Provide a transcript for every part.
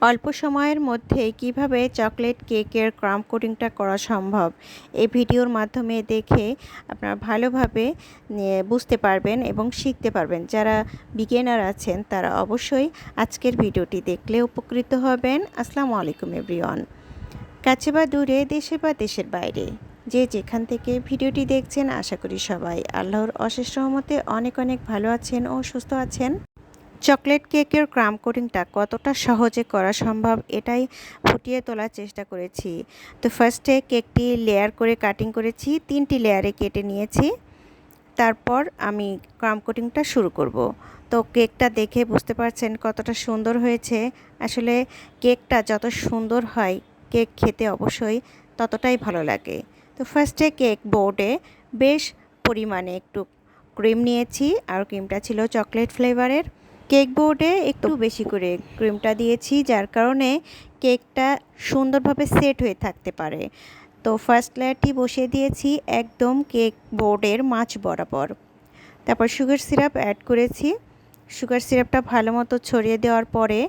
অল্প সময়ের মধ্যে কিভাবে চকলেট কেকের ক্রাম কোটিংটা করা সম্ভব এই ভিডিওর মাধ্যমে দেখে আপনারা ভালোভাবে বুঝতে পারবেন এবং শিখতে পারবেন। যারা বিগিনার আছেন তারা অবশ্যই আজকের ভিডিওটি দেখলে উপকৃত হবেন। আসসালামু আলাইকুম এভরিওয়ান। কাছে বা দূরে, দেশে বা দেশের বাইরে, যে যেখান থেকে ভিডিওটি দেখছেন, আশা করি সবাই আল্লাহর অশেষ রহমতে অনেক অনেক ভালো আছেন ও সুস্থ আছেন। চকলেট কেকের ক্রাম কোটিংটা কতটা সহজে করা সম্ভব এটাই ফুটিয়ে তোলার চেষ্টা করেছি। তো ফার্স্টে কেকটি লেয়ার করে কাটিং করেছি, 3টি লেয়ারে কেটে নিয়েছি। তারপর আমি ক্রাম কোটিংটা শুরু করব। তো কেকটা দেখে বুঝতে পারছেন কতটা সুন্দর হয়েছে। আসলে কেকটা যত সুন্দর হয়, কেক খেতে অবশ্যই ততটাই ভালো লাগে। তো ফার্স্টে কেক বোর্ডে বেশ পরিমাণে একটু ক্রিম নিয়েছি, আর ক্রিমটা ছিল চকলেট ফ্লেভারের। কেক বোর্ডে একটু বেশি করে ক্রিমটা দিয়েছি, যার কারণে কেকটা সুন্দরভাবে সেট হয়ে থাকতে পারে। তো ফার্স্ট লেয়ারটি বসিয়ে দিয়েছি একদম কেক বোর্ডের মাঝ বরাবর। তারপর সুগার সিরাপ অ্যাড করেছি। সুগার সিরাপটা ভালো মতো ছড়িয়ে দেওয়ার পরে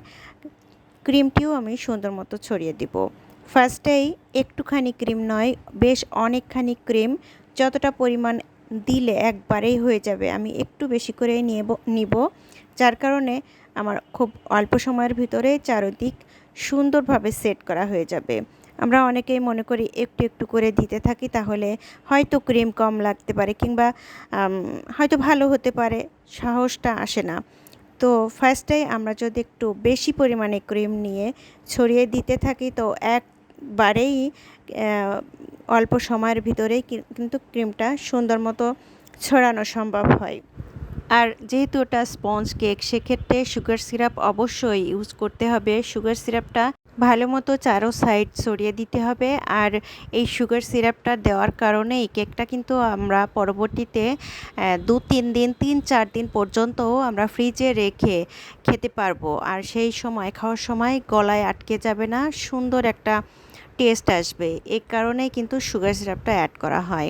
ক্রিমটিও আমি সুন্দর মতো ছড়িয়ে দিব। ফার্স্টেই একটুখানি ক্রিম নয়, বেশ অনেকখানি ক্রিম, যতটা পরিমাণ দিলে একবারেই হয়ে যাবে। আমি একটু বেশি করে নিব, যার কারণে আমার খুব অল্প সময়ের ভিতরে চারদিক সুন্দরভাবে সেট করা হয়ে যাবে। আমরা অনেকেই মনে করি একটু একটু করে দিতে থাকি, তাহলে হয়তো ক্রিম কম লাগতে পারে কিংবা হয়তো ভালো হতে পারে, সাহসটা আসে না। তো ফার্স্টেই আমরা যদি একটু বেশি পরিমাণে ক্রিম নিয়ে ছড়িয়ে দিতে থাকি, তো একবারেই অল্প সময়ের ভিতরেই কিন্তু ক্রিমটা সুন্দর মতো ছড়ানো সম্ভব হয়। আর যেহেতু এটা স্পঞ্জ কেক, সেক্ষেত্রে সুগার সিরাপ অবশ্যই ইউজ করতে হবে। সুগার সিরাপটা ভালো মতো চারো সাইড ছড়িয়ে দিতে হবে। আর এই সুগার সিরাপটা দেওয়ার কারণে এই কেকটা কিন্তু আমরা পরবর্তীতে 2-3 দিন, 3-4 দিন পর্যন্তও আমরা ফ্রিজে রেখে খেতে পারবো। আর সেই সময় খাওয়ার সময় গলায় আটকে যাবে না, সুন্দর একটা টেস্ট আসবে। এই কারণেই কিন্তু সুগার সিরাপটা অ্যাড করা হয়।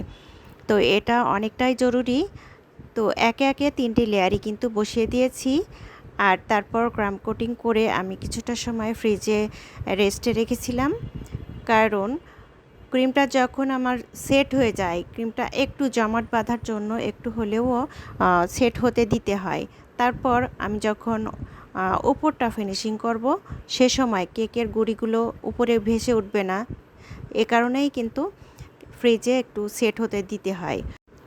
তো এটা অনেকটাই জরুরি। তো একে একে 3টি লেয়ারই কিন্তু বসিয়ে দিয়েছি। আর তারপর ক্রাম কোটিং করে আমি কিছুটা সময় ফ্রিজে রেস্টে রেখেছিলাম, কারণ ক্রিমটা যখন আমার সেট হয়ে যায়, ক্রিমটা একটু জমাট বাঁধার জন্য একটু হলেও সেট হতে দিতে হয়। তারপর আমি যখন উপরটা ফিনিশিং করব, সে সময় কেকের গুঁড়িগুলো উপরে ভেসে উঠবে না, এ কারণেই কিন্তু ফ্রিজে একটু সেট হতে দিতে হয়।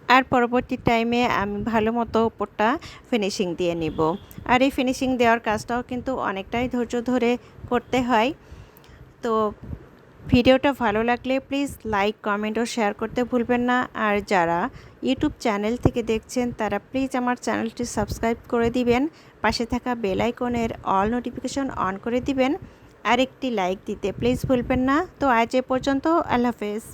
আর পরবর্তী টাইমে আমি ভালো মতো উপরটা ফিনিশিং দিয়ে নিব। আর এই ফিনিশিং দেওয়ার কাজটাও কিন্তু অনেকটাই ধৈর্য ধরে করতে হয়। তো ভিডিওটা ভালো লাগলে প্লিজ লাইক, কমেন্ট ও শেয়ার করতে ভুলবেন না। আর যারা ইউটিউব চ্যানেল থেকে দেখছেন তারা প্লিজ আমার চ্যানেলটি সাবস্ক্রাইব করে দিবেন, পাশে থাকা বেল আইকনের অল নোটিফিকেশন অন করে দিবেন, আর একটি লাইক দিতে প্লিজ ভুলবেন না। তো আজ এ পর্যন্ত, আল্লাহ হাফেজ।